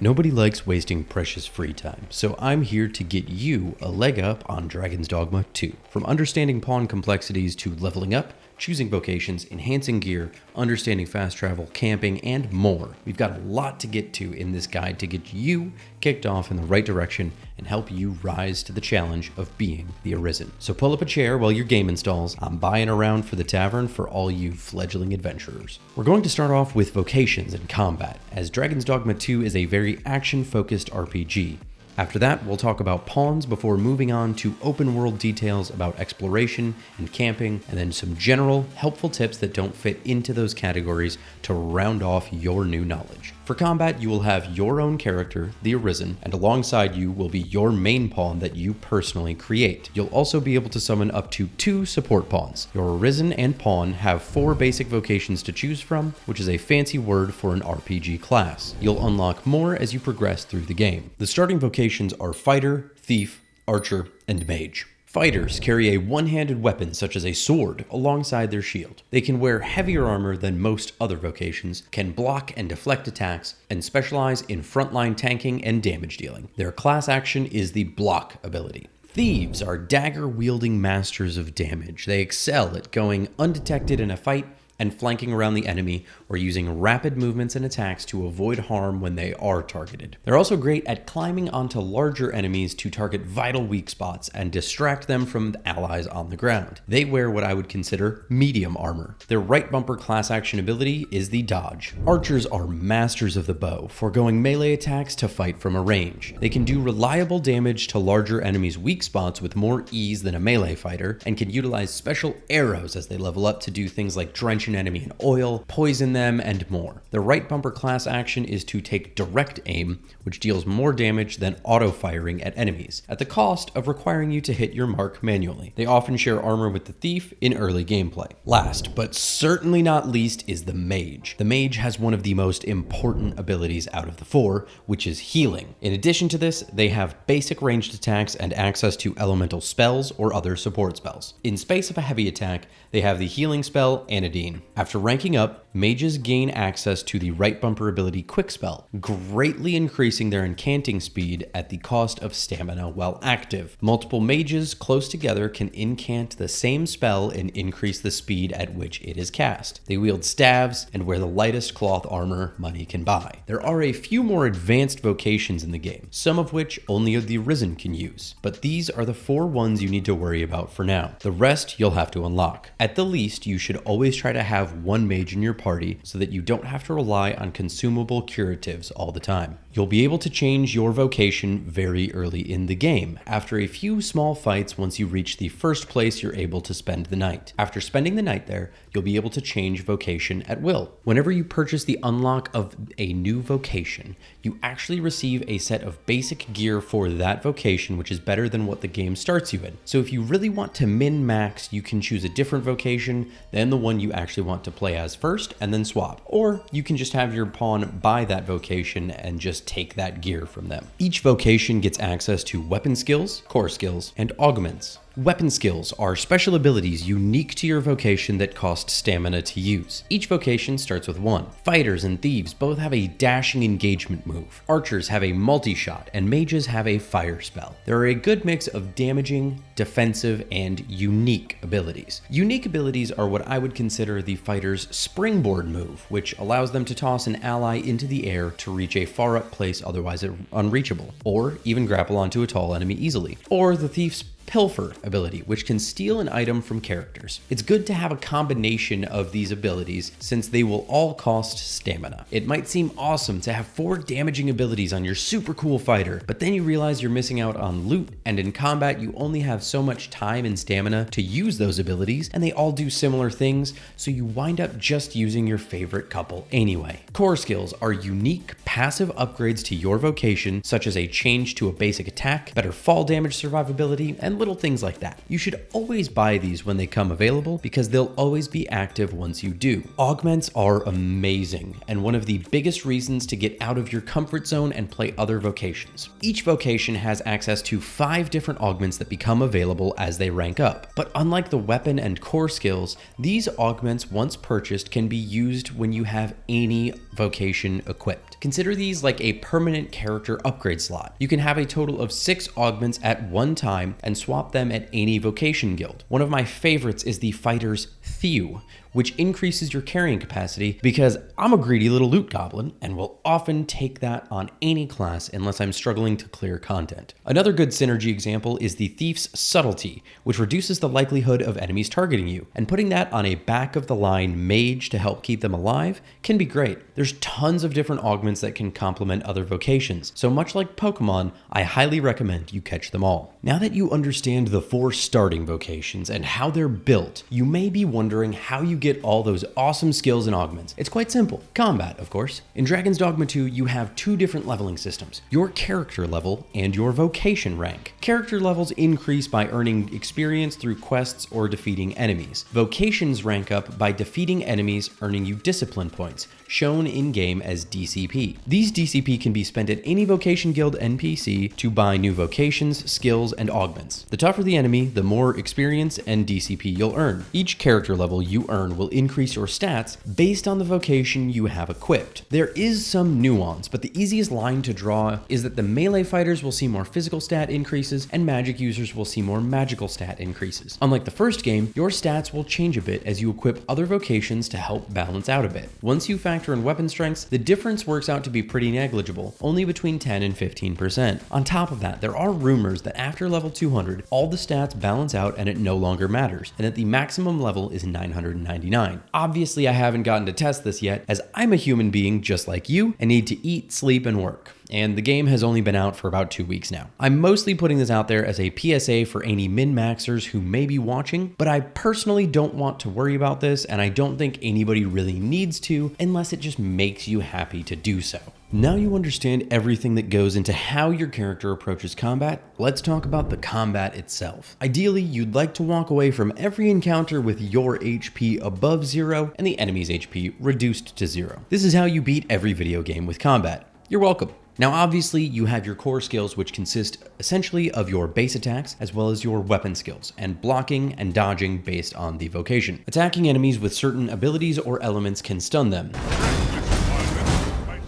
Nobody likes wasting precious free time, so I'm here to get you a leg up on Dragon's Dogma 2. From understanding pawn complexities to leveling up, choosing vocations, enhancing gear, understanding fast travel, camping, and more. We've got a lot to get to in this guide to get you kicked off in the right direction and help you rise to the challenge of being the Arisen. So pull up a chair while your game installs. I'm buying around for the tavern for all you fledgling adventurers. We're going to start off with vocations and combat, as Dragon's Dogma 2 is a very action-focused RPG. After that, we'll talk about pawns before moving on to open world details about exploration and camping, and then some general, helpful tips that don't fit into those categories to round off your new knowledge. For combat, you will have your own character, the Arisen, and alongside you will be your main pawn that you personally create. You'll also be able to summon up to 2 support pawns. Your Arisen and pawn have 4 basic vocations to choose from, which is a fancy word for an RPG class. You'll unlock more as you progress through the game. The starting vocations are Fighter, Thief, Archer, and Mage. Fighters carry a one-handed weapon such as a sword alongside their shield. They can wear heavier armor than most other vocations, can block and deflect attacks, and specialize in frontline tanking and damage dealing. Their class action is the block ability. Thieves are dagger-wielding masters of damage. They excel at going undetected in a fight and flanking around the enemy, or using rapid movements and attacks to avoid harm when they are targeted. They're also great at climbing onto larger enemies to target vital weak spots and distract them from the allies on the ground. They wear what I would consider medium armor. Their right bumper class action ability is the dodge. Archers are masters of the bow, foregoing melee attacks to fight from a range. They can do reliable damage to larger enemies' weak spots with more ease than a melee fighter, and can utilize special arrows as they level up to do things like drench an enemy in oil, poison them, and more. The right bumper class action is to take direct aim, which deals more damage than auto-firing at enemies, at the cost of requiring you to hit your mark manually. They often share armor with the Thief in early gameplay. Last, but certainly not least, is the Mage. The Mage has one of the most important abilities out of the 4, which is healing. In addition to this, they have basic ranged attacks and access to elemental spells or other support spells. In space of a heavy attack, they have the healing spell Anodyne. After ranking up, mages gain access to the right bumper ability Quick Spell, greatly increasing their incanting speed at the cost of stamina while active. Multiple mages close together can incant the same spell and increase the speed at which it is cast. They wield staves and wear the lightest cloth armor money can buy. There are a few more advanced vocations in the game, some of which only the Arisen can use, but these are the 4 ones you need to worry about for now. The rest you'll have to unlock. At the least, you should always try to have one mage in your party so that you don't have to rely on consumable curatives all the time. You'll be able to change your vocation very early in the game, after a few small fights once you reach the first place you're able to spend the night. After spending the night there, you'll be able to change vocation at will. Whenever you purchase the unlock of a new vocation, you actually receive a set of basic gear for that vocation, which is better than what the game starts you in. So if you really want to min-max, you can choose a different vocation than the one you actually want to play as first and then swap. Or you can just have your pawn buy that vocation and just take that gear from them. Each vocation gets access to weapon skills, core skills, and augments. Weapon skills are special abilities unique to your vocation that cost stamina to use. Each vocation starts with 1. Fighters and thieves both have a dashing engagement move. Archers have a multi-shot, and mages have a fire spell. There are a good mix of damaging, defensive, and unique abilities. Unique abilities are what I would consider the fighter's springboard move, which allows them to toss an ally into the air to reach a far up place otherwise unreachable, or even grapple onto a tall enemy easily. Or the thief's Pilfer ability, which can steal an item from characters. It's good to have a combination of these abilities since they will all cost stamina. It might seem awesome to have 4 damaging abilities on your super cool fighter, but then you realize you're missing out on loot, and in combat you only have so much time and stamina to use those abilities, and they all do similar things, so you wind up just using your favorite couple anyway. Core skills are unique passive upgrades to your vocation, such as a change to a basic attack, better fall damage survivability, and little things like that. You should always buy these when they come available because they'll always be active once you do. Augments are amazing and one of the biggest reasons to get out of your comfort zone and play other vocations. Each vocation has access to 5 different augments that become available as they rank up. But unlike the weapon and core skills, these augments once purchased can be used when you have any vocation equipped. Consider these like a permanent character upgrade slot. You can have a total of 6 augments at one time and swap them at any vocation guild. One of my favorites is the Fighter's Thew, which increases your carrying capacity because I'm a greedy little loot goblin and will often take that on any class unless I'm struggling to clear content. Another good synergy example is the Thief's Subtlety, which reduces the likelihood of enemies targeting you, and putting that on a back of the line mage to help keep them alive can be great. There's tons of different augments that can complement other vocations, so much like Pokemon, I highly recommend you catch them all. Now that you understand the 4 starting vocations and how they're built, you may be wondering how you get all those awesome skills and augments. It's quite simple. Combat, of course. In Dragon's Dogma 2, you have 2 different leveling systems, your character level and your vocation rank. Character levels increase by earning experience through quests or defeating enemies. Vocations rank up by defeating enemies, earning you discipline points, shown in-game as DCP. These DCP can be spent at any Vocation Guild NPC to buy new vocations, skills, and augments. The tougher the enemy, the more experience and DCP you'll earn. Each character level you earn will increase your stats based on the vocation you have equipped. There is some nuance, but the easiest line to draw is that the melee fighters will see more physical stat increases and magic users will see more magical stat increases. Unlike the first game, your stats will change a bit as you equip other vocations to help balance out a bit. Once you factor in weapon strengths, the difference works out to be pretty negligible, only between 10 and 15%. On top of that, there are rumors that after level 200, all the stats balance out and it no longer matters, and that the maximum level is 999. Obviously, I haven't gotten to test this yet, as I'm a human being just like you and need to eat, sleep, and work. And the game has only been out for about 2 weeks now. I'm mostly putting this out there as a PSA for any min-maxers who may be watching, but I personally don't want to worry about this, and I don't think anybody really needs to unless it just makes you happy to do so. Now you understand everything that goes into how your character approaches combat, let's talk about the combat itself. Ideally, you'd like to walk away from every encounter with your HP above 0 and the enemy's HP reduced to 0. This is how you beat every video game with combat. You're welcome. Now obviously you have your core skills, which consist essentially of your base attacks as well as your weapon skills, and blocking and dodging based on the vocation. Attacking enemies with certain abilities or elements can stun them.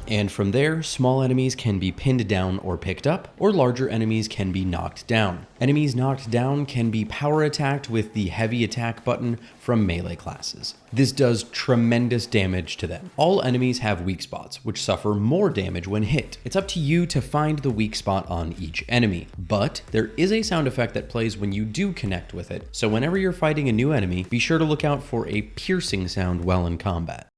And from there, small enemies can be pinned down or picked up, or larger enemies can be knocked down. Enemies knocked down can be power attacked with the heavy attack button from melee classes. This does tremendous damage to them. All enemies have weak spots, which suffer more damage when hit. It's up to you to find the weak spot on each enemy, but there is a sound effect that plays when you do connect with it, so whenever you're fighting a new enemy, be sure to look out for a piercing sound while in combat.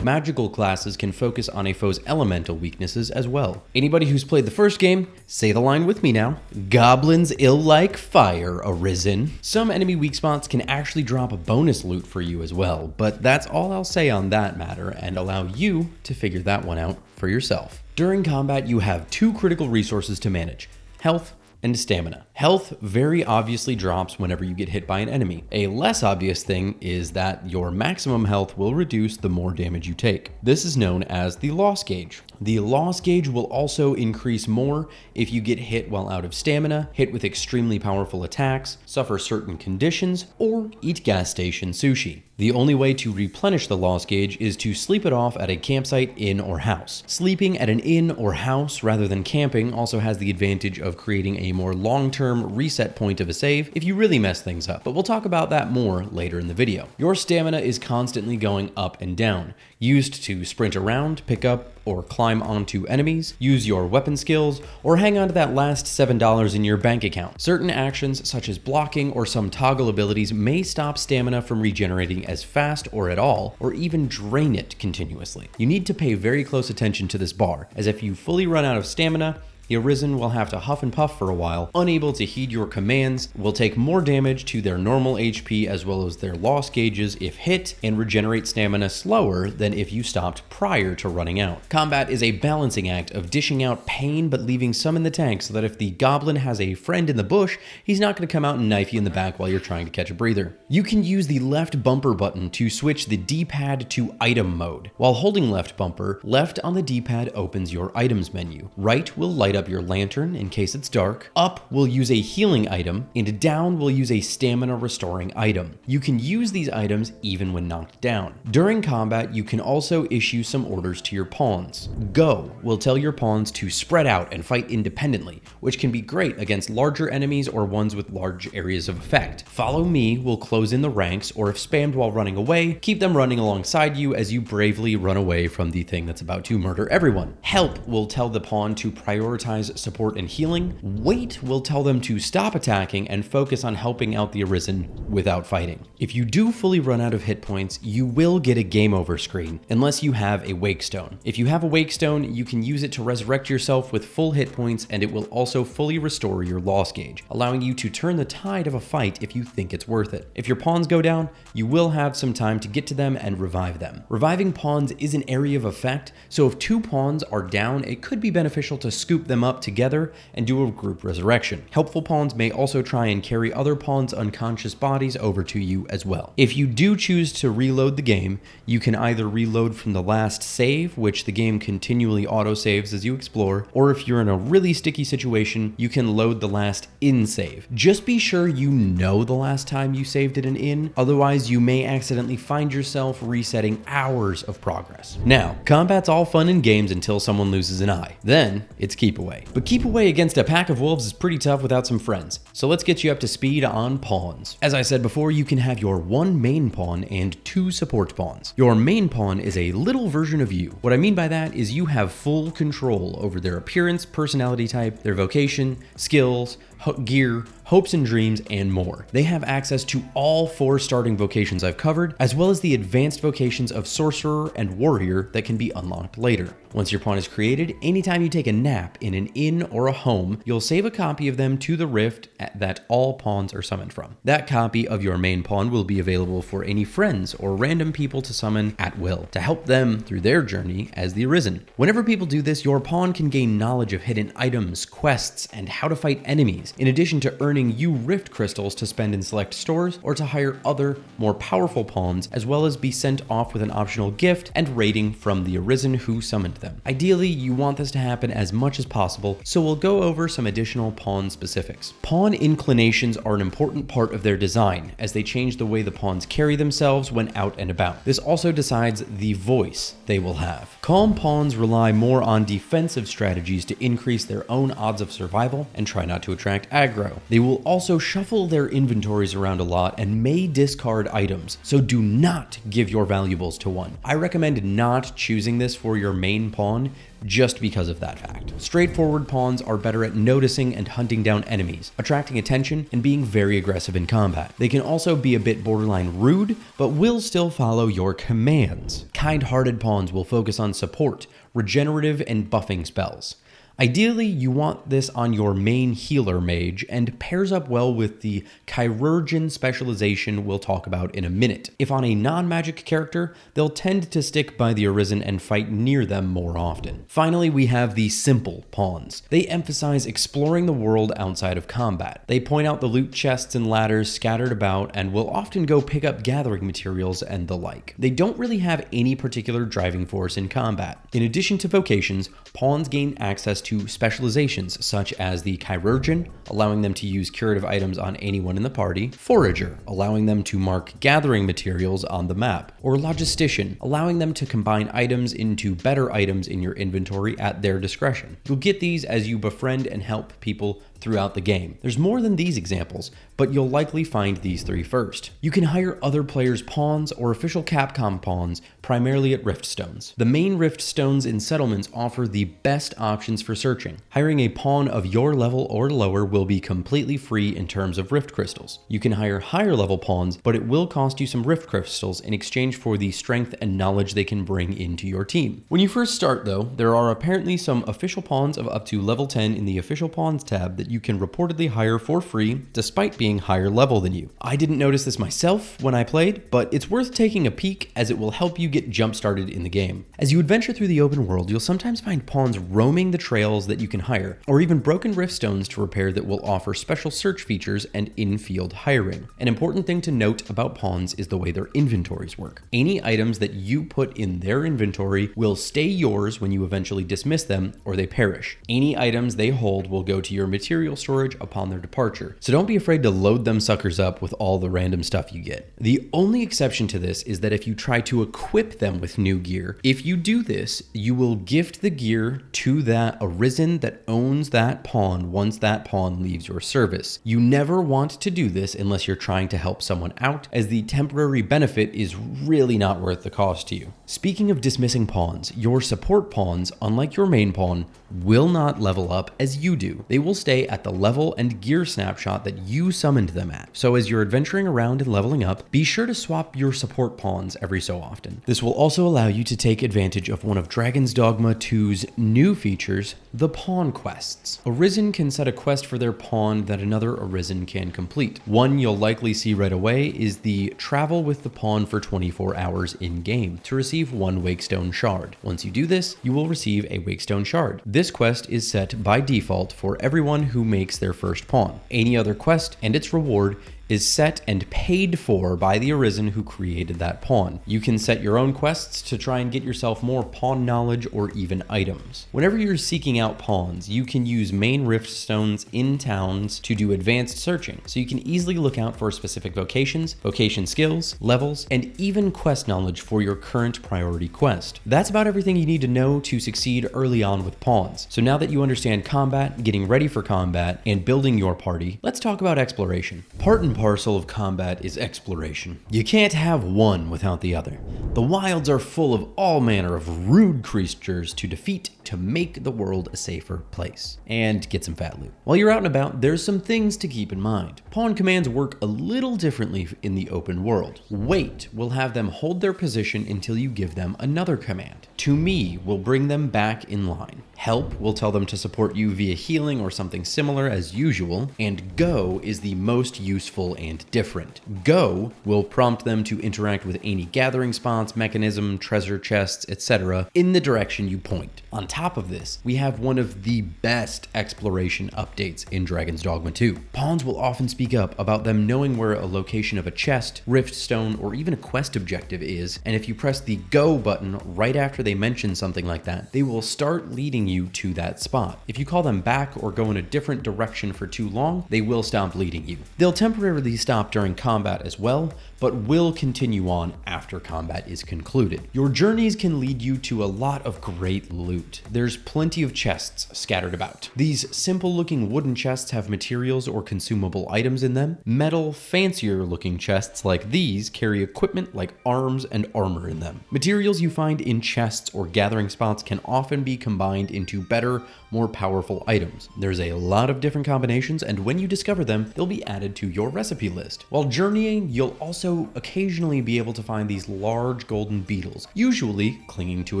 Magical classes can focus on a foe's elemental weaknesses as well. Anybody who's played the first game, say the line with me now. Goblins ill like fire arisen. Some enemy weak spots can actually drop a bonus loot for you as well, but that's all I'll say on that matter and allow you to figure that one out for yourself. During combat, you have 2 critical resources to manage: health and stamina. Health very obviously drops whenever you get hit by an enemy. A less obvious thing is that your maximum health will reduce the more damage you take. This is known as the loss gauge. The loss gauge will also increase more if you get hit while out of stamina, hit with extremely powerful attacks, suffer certain conditions, or eat gas station sushi. The only way to replenish the loss gauge is to sleep it off at a campsite, inn, or house. Sleeping at an inn or house rather than camping also has the advantage of creating a more long-term reset point of a save if you really mess things up, but we'll talk about that more later in the video. Your stamina is constantly going up and down, used to sprint around, pick up, or climb onto enemies, use your weapon skills, or hang on to that last $7 in your bank account. Certain actions, such as blocking or some toggle abilities, may stop stamina from regenerating as fast or at all, or even drain it continuously. You need to pay very close attention to this bar, as if you fully run out of stamina, the Arisen will have to huff and puff for a while, unable to heed your commands, will take more damage to their normal HP as well as their loss gauges if hit, and regenerate stamina slower than if you stopped prior to running out. Combat is a balancing act of dishing out pain but leaving some in the tank so that if the goblin has a friend in the bush, he's not going to come out and knife you in the back while you're trying to catch a breather. You can use the left bumper button to switch the D-pad to item mode. While holding left bumper, left on the D-pad opens your items menu. Right will light up up your lantern in case it's dark, up will use a healing item, and down will use a stamina restoring item. You can use these items even when knocked down. During combat, you can also issue some orders to your pawns. Go will tell your pawns to spread out and fight independently, which can be great against larger enemies or ones with large areas of effect. Follow me will close in the ranks, or if spammed while running away, keep them running alongside you as you bravely run away from the thing that's about to murder everyone. Help will tell the pawn to prioritize support and healing. Wait will tell them to stop attacking and focus on helping out the Arisen without fighting. If you do fully run out of hit points, you will get a game over screen unless you have a Wake Stone. If you have a Wake Stone, you can use it to resurrect yourself with full hit points, and it will also fully restore your loss gauge, allowing you to turn the tide of a fight if you think it's worth it. If your pawns go down, you will have some time to get to them and revive them. Reviving pawns is an area of effect, so if 2 pawns are down, it could be beneficial to scoop them up together and do a group resurrection. Helpful pawns may also try and carry other pawns' unconscious bodies over to you as well. If you do choose to reload the game, you can either reload from the last save, which the game continually autosaves as you explore, or if you're in a really sticky situation, you can load the last in save. Just be sure you know the last time you saved at an inn, otherwise you may accidentally find yourself resetting hours of progress. Now, combat's all fun and games until someone loses an eye. Then, it's keep away. But keep away against a pack of wolves is pretty tough without some friends, so let's get you up to speed on pawns. As I said before, you can have your 1 main pawn and 2 support pawns. Your main pawn is a little version of you. What I mean by that is you have full control over their appearance, personality type, their vocation, skills, gear, hopes and dreams, and more. They have access to all 4 starting vocations I've covered, as well as the advanced vocations of Sorcerer and Warrior that can be unlocked later. Once your pawn is created, anytime you take a nap in an inn or a home, you'll save a copy of them to the rift that all pawns are summoned from. That copy of your main pawn will be available for any friends or random people to summon at will, to help them through their journey as the Arisen. Whenever people do this, your pawn can gain knowledge of hidden items, quests, and how to fight enemies, in addition to earning you rift crystals to spend in select stores or to hire other, more powerful pawns, as well as be sent off with an optional gift and rating from the Arisen who summoned them. Ideally, you want this to happen as much as possible, so we'll go over some additional pawn specifics. Pawn inclinations are an important part of their design, as they change the way the pawns carry themselves when out and about. This also decides the voice they will have. Calm pawns rely more on defensive strategies to increase their own odds of survival and try not to attract aggro. They will also shuffle their inventories around a lot and may discard items, so do not give your valuables to one. I recommend not choosing this for your main pawn just because of that fact. Straightforward pawns are better at noticing and hunting down enemies, attracting attention, and being very aggressive in combat. They can also be a bit borderline rude, but will still follow your commands. Kind-hearted pawns will focus on support, regenerative, and buffing spells. Ideally, you want this on your main healer mage and pairs up well with the chirurgeon specialization we'll talk about in a minute. If on a non-magic character, they'll tend to stick by the Arisen and fight near them more often. Finally, we have the simple pawns. They emphasize exploring the world outside of combat. They point out the loot chests and ladders scattered about and will often go pick up gathering materials and the like. They don't really have any particular driving force in combat. In addition to vocations, pawns gain access to specializations such as the chirurgeon, allowing them to use curative items on anyone in the party, forager, allowing them to mark gathering materials on the map, or logistician, allowing them to combine items into better items in your inventory at their discretion. You'll get these as you befriend and help people throughout the game. There's more than these examples, but you'll likely find these 3 first. You can hire other players' pawns or official Capcom pawns, primarily at Rift Stones. The main Rift Stones in settlements offer the best options for searching. Hiring a pawn of your level or lower will be completely free in terms of Rift Crystals. You can hire higher level pawns, but it will cost you some Rift Crystals in exchange for the strength and knowledge they can bring into your team. When you first start though, there are apparently some official pawns of up to level 10 in the official pawns tab that that you can reportedly hire for free despite being higher level than you. I didn't notice this myself when I played, but it's worth taking a peek as it will help you get jump started in the game. As you adventure through the open world, you'll sometimes find pawns roaming the trails that you can hire, or even broken rift stones to repair that will offer special search features and in-field hiring. An important thing to note about pawns is the way their inventories work. Any items that you put in their inventory will stay yours when you eventually dismiss them or they perish. Any items they hold will go to your material storage upon their departure, so don't be afraid to load them suckers up with all the random stuff you get. The only exception to this is that if you try to equip them with new gear, if you do this, you will gift the gear to that arisen that owns that pawn once that pawn leaves your service. You never want to do this unless you're trying to help someone out, as the temporary benefit is really not worth the cost to you. Speaking of dismissing pawns, your support pawns, unlike your main pawn, will not level up as you do. They will stay at the level and gear snapshot that you summoned them at. So as you're adventuring around and leveling up, be sure to swap your support pawns every so often. This will also allow you to take advantage of one of Dragon's Dogma 2's new features, the pawn quests. Arisen can set a quest for their pawn that another Arisen can complete. One you'll likely see right away is the travel with the pawn for 24 hours in-game to receive one Wakestone shard. Once you do this, you will receive a Wakestone shard. This quest is set by default for everyone who makes their first pawn. Any other quest and its reward is set and paid for by the Arisen who created that pawn. You can set your own quests to try and get yourself more pawn knowledge or even items. Whenever you're seeking out pawns, you can use main rift stones in towns to do advanced searching, so you can easily look out for specific vocations, vocation skills, levels, and even quest knowledge for your current priority quest. That's about everything you need to know to succeed early on with pawns. So now that you understand combat, getting ready for combat, and building your party, let's talk about exploration. Part and parcel of combat is exploration. You can't have one without the other. The wilds are full of all manner of rude creatures to defeat to make the world a safer place and get some fat loot. While you're out and about, there's some things to keep in mind. Pawn commands work a little differently in the open world. Wait will have them hold their position until you give them another command. To me will bring them back in line. Help will tell them to support you via healing or something similar as usual, and go is the most useful and different. Go will prompt them to interact with any gathering spots, mechanism, treasure chests, etc. in the direction you point. On top of this, we have one of the best exploration updates in Dragon's Dogma 2. Pawns will often speak up about them knowing where a location of a chest, rift stone, or even a quest objective is, and if you press the go button right after they mention something like that, they will start leading you to that spot. If you call them back or go in a different direction for too long, they will stop leading you. They'll temporarily stop during combat as well, but will continue on after combat is concluded. Your journeys can lead you to a lot of great loot. There's plenty of chests scattered about. These simple looking wooden chests have materials or consumable items in them. Metal, fancier looking chests like these carry equipment like arms and armor in them. Materials you find in chests or gathering spots can often be combined into better, more powerful items. There's a lot of different combinations, and when you discover them, they'll be added to your recipe list. While journeying, you'll also occasionally be able to find these large golden beetles, usually clinging to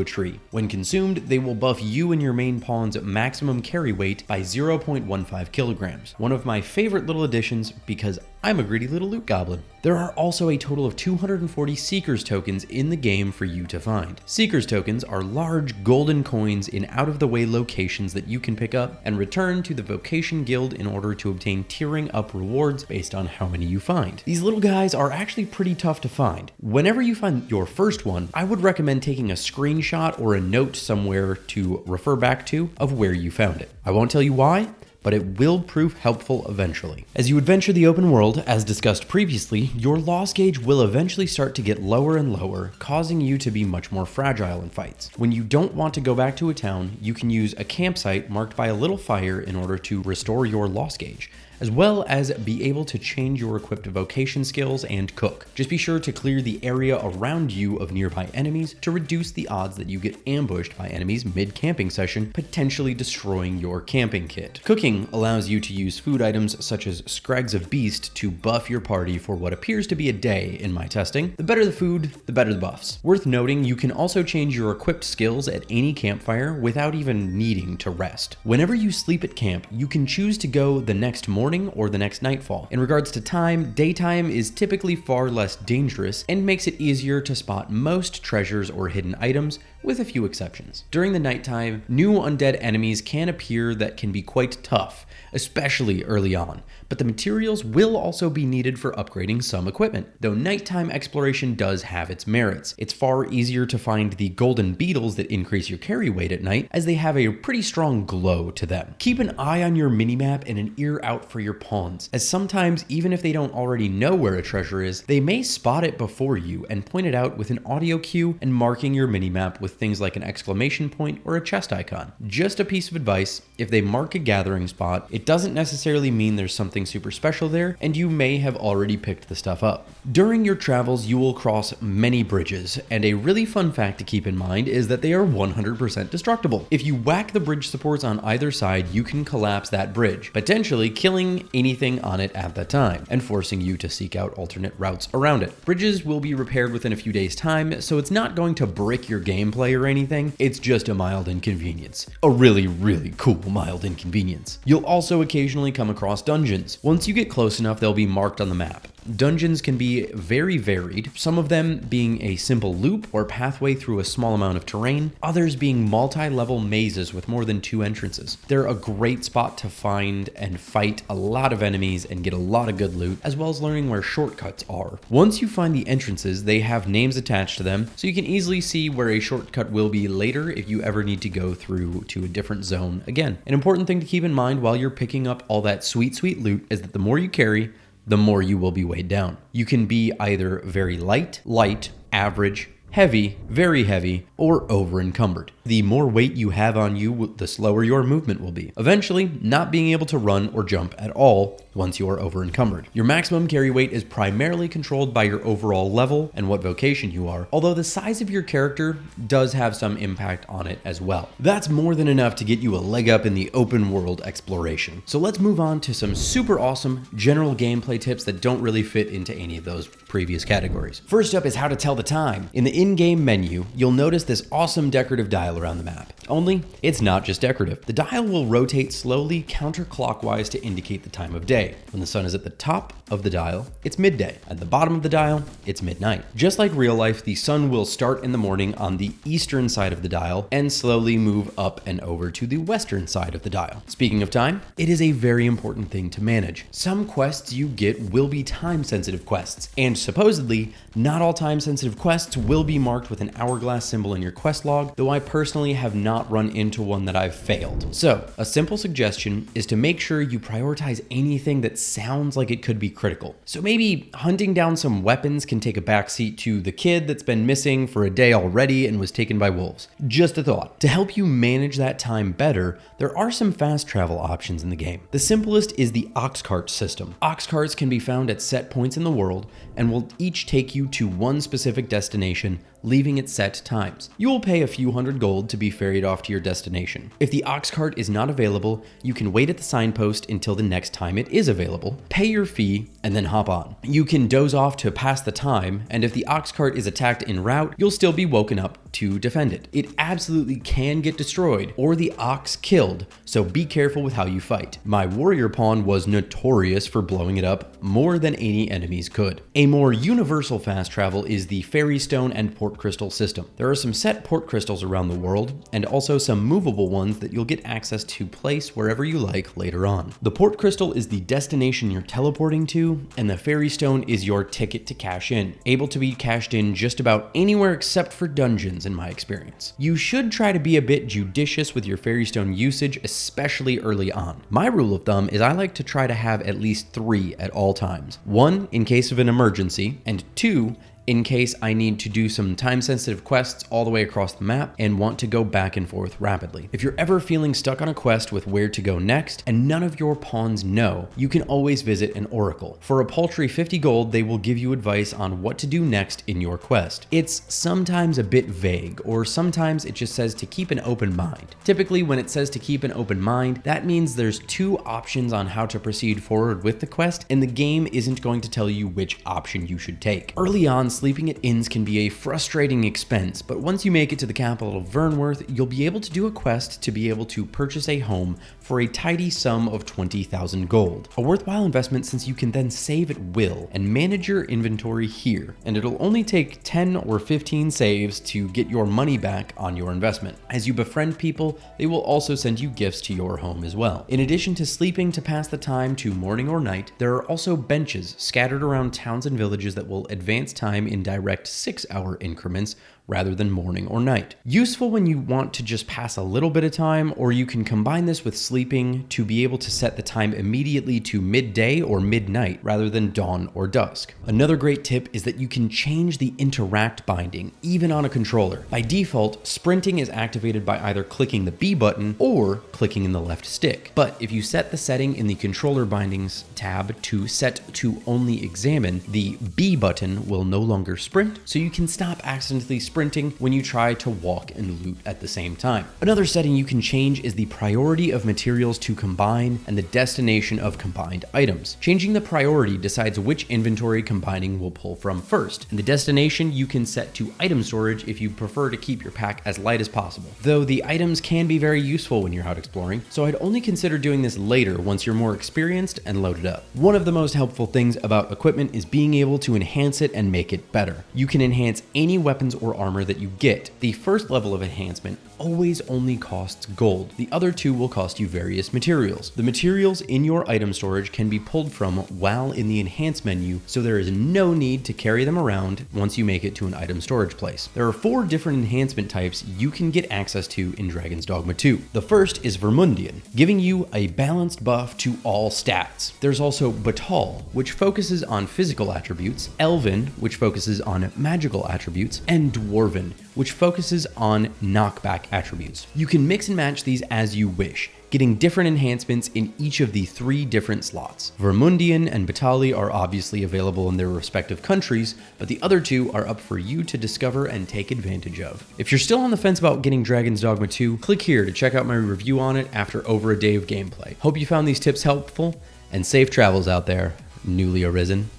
a tree. When consumed, they will buff you and your main pawn's maximum carry weight by 0.15 kilograms. One of my favorite little additions because I'm a greedy little loot goblin. There are also a total of 240 Seekers tokens in the game for you to find. Seekers tokens are large golden coins in out-of-the-way locations that you can pick up and return to the Vocation Guild in order to obtain tiering up rewards based on how many you find. These little guys are actually pretty tough to find. Whenever you find your first one, I would recommend taking a screenshot or a note somewhere to refer back to of where you found it. I won't tell you why, but it will prove helpful eventually. As you adventure the open world, as discussed previously, your loss gauge will eventually start to get lower and lower, causing you to be much more fragile in fights. When you don't want to go back to a town, you can use a campsite marked by a little fire in order to restore your loss gauge. as well as be able to change your equipped vocation skills and cook. Just be sure to clear the area around you of nearby enemies to reduce the odds that you get ambushed by enemies mid-camping session, potentially destroying your camping kit. Cooking allows you to use food items such as Scrags of Beast to buff your party for what appears to be a day in my testing. The better the food, the better the buffs. Worth noting, you can also change your equipped skills at any campfire without even needing to rest. Whenever you sleep at camp, you can choose to go the next morning or the next nightfall. In regards to time, daytime is typically far less dangerous and makes it easier to spot most treasures or hidden items, with a few exceptions. During the nighttime, new undead enemies can appear that can be quite tough, especially early on, but the materials will also be needed for upgrading some equipment. Though nighttime exploration does have its merits, it's far easier to find the golden beetles that increase your carry weight at night, as they have a pretty strong glow to them. Keep an eye on your minimap and an ear out for your pawns, as sometimes even if they don't already know where a treasure is, they may spot it before you and point it out with an audio cue and marking your minimap with things like an exclamation point or a chest icon. Just a piece of advice, if they mark a gathering spot, it doesn't necessarily mean there's something super special there, and you may have already picked the stuff up. During your travels, you will cross many bridges, and a really fun fact to keep in mind is that they are 100% destructible. If you whack the bridge supports on either side, you can collapse that bridge, potentially killing anything on it at the time, and forcing you to seek out alternate routes around it. Bridges will be repaired within a few days' time, so it's not going to break your gameplay or anything, it's just a mild inconvenience. A really, really cool mild inconvenience. You'll also occasionally come across dungeons. Once you get close enough, they'll be marked on the map. Dungeons can be very varied, some of them being a simple loop or pathway through a small amount of terrain, others being multi-level mazes with more than 2 entrances. They're a great spot to find and fight a lot of enemies and get a lot of good loot, as well as learning where shortcuts are. Once you find the entrances, they have names attached to them, so you can easily see where a shortcut will be later if you ever need to go through to a different zone again. An important thing to keep in mind while you're picking up all that sweet loot is that the more you carry, the more you will be weighed down. You can be either very light, average, heavy, very heavy, or over encumbered. The more weight you have on you, the slower your movement will be, eventually not being able to run or jump at all once you are over encumbered. Your maximum carry weight is primarily controlled by your overall level and what vocation you are, although the size of your character does have some impact on it as well. That's more than enough to get you a leg up in the open world exploration. So let's move on to some super awesome general gameplay tips that don't really fit into any of those previous categories. First up is how to tell the time. In the in-game menu, you'll notice this awesome decorative dial around the map. Only, it's not just decorative. The dial will rotate slowly counterclockwise to indicate the time of day. When the sun is at the top of the dial, it's midday. At the bottom of the dial, it's midnight. Just like real life, the sun will start in the morning on the eastern side of the dial and slowly move up and over to the western side of the dial. Speaking of time, it is a very important thing to manage. Some quests you get will be time-sensitive quests, and supposedly, not all time-sensitive quests will be marked with an hourglass symbol in your quest log, though I personally have not run into one that I've failed. So, a simple suggestion is to make sure you prioritize anything that sounds like it could be critical. So maybe hunting down some weapons can take a backseat to the kid that's been missing for a day already and was taken by wolves. Just a thought. To help you manage that time better, there are some fast travel options in the game. The simplest is the ox cart system. Ox carts can be found at set points in the world and will each take you to one specific destination, leaving at set times. You will pay a few hundred gold to be ferried off to your destination. If the ox cart is not available, you can wait at the signpost until the next time it is available, pay your fee, and then hop on. You can doze off to pass the time, and if the ox cart is attacked en route, you'll still be woken up to defend it. It absolutely can get destroyed or the ox killed, so be careful with how you fight. My warrior pawn was notorious for blowing it up more than any enemies could. A more universal fast travel is the fairy stone and port crystal system. There are some set port crystals around the world, and also some movable ones that you'll get access to place wherever you like later on. The port crystal is the destination you're teleporting to, and the fairy stone is your ticket to cash in, able to be cashed in just about anywhere except for dungeons in my experience. You should try to be a bit judicious with your fairy stone usage, especially early on. My rule of thumb is I like to try to have at least 3 at all times. 1 in case of an emergency, and 2 in case I need to do some time-sensitive quests all the way across the map and want to go back and forth rapidly. If you're ever feeling stuck on a quest with where to go next and none of your pawns know, you can always visit an oracle. For a paltry 50 gold, they will give you advice on what to do next in your quest. It's sometimes a bit vague, or sometimes it just says to keep an open mind. Typically, when it says to keep an open mind, that means there's two options on how to proceed forward with the quest, and the game isn't going to tell you which option you should take. Early on, sleeping at inns can be a frustrating expense, but once you make it to the capital of Vernworth, you'll be able to do a quest to be able to purchase a home for a tidy sum of 20,000 gold. A worthwhile investment since you can then save at will and manage your inventory here, and it'll only take 10 or 15 saves to get your money back on your investment. As you befriend people, they will also send you gifts to your home as well. In addition to sleeping to pass the time to morning or night, there are also benches scattered around towns and villages that will advance time in direct 6-hour increments rather than morning or night. Useful when you want to just pass a little bit of time, or you can combine this with sleeping to be able to set the time immediately to midday or midnight rather than dawn or dusk. Another great tip is that you can change the interact binding even on a controller. By default, sprinting is activated by either clicking the B button or clicking in the left stick. But if you set the setting in the controller bindings tab to set to only examine, the B button will no longer sprint, so you can stop accidentally sprinting when you try to walk and loot at the same time. Another setting you can change is the priority of materials to combine and the destination of combined items. Changing the priority decides which inventory combining will pull from first, and the destination you can set to item storage if you prefer to keep your pack as light as possible. Though the items can be very useful when you're out exploring, so I'd only consider doing this later once you're more experienced and loaded up. One of the most helpful things about equipment is being able to enhance it and make it better. You can enhance any weapons or armor that you get. The first level of enhancement always only costs gold. The other two will cost you various materials. The materials in your item storage can be pulled from while in the enhance menu, so there is no need to carry them around once you make it to an item storage place. There are 4 different enhancement types you can get access to in Dragon's Dogma 2. The first is Vermundian, giving you a balanced buff to all stats. There's also Batal, which focuses on physical attributes, Elven, which focuses on magical attributes, and Dwarven, which focuses on knockback attributes. You can mix and match these as you wish, getting different enhancements in each of the 3 different slots. Vermundian and Batali are obviously available in their respective countries, but the other 2 are up for you to discover and take advantage of. If you're still on the fence about getting Dragon's Dogma 2, click here to check out my review on it after over a day of gameplay. Hope you found these tips helpful, and safe travels out there, newly arisen.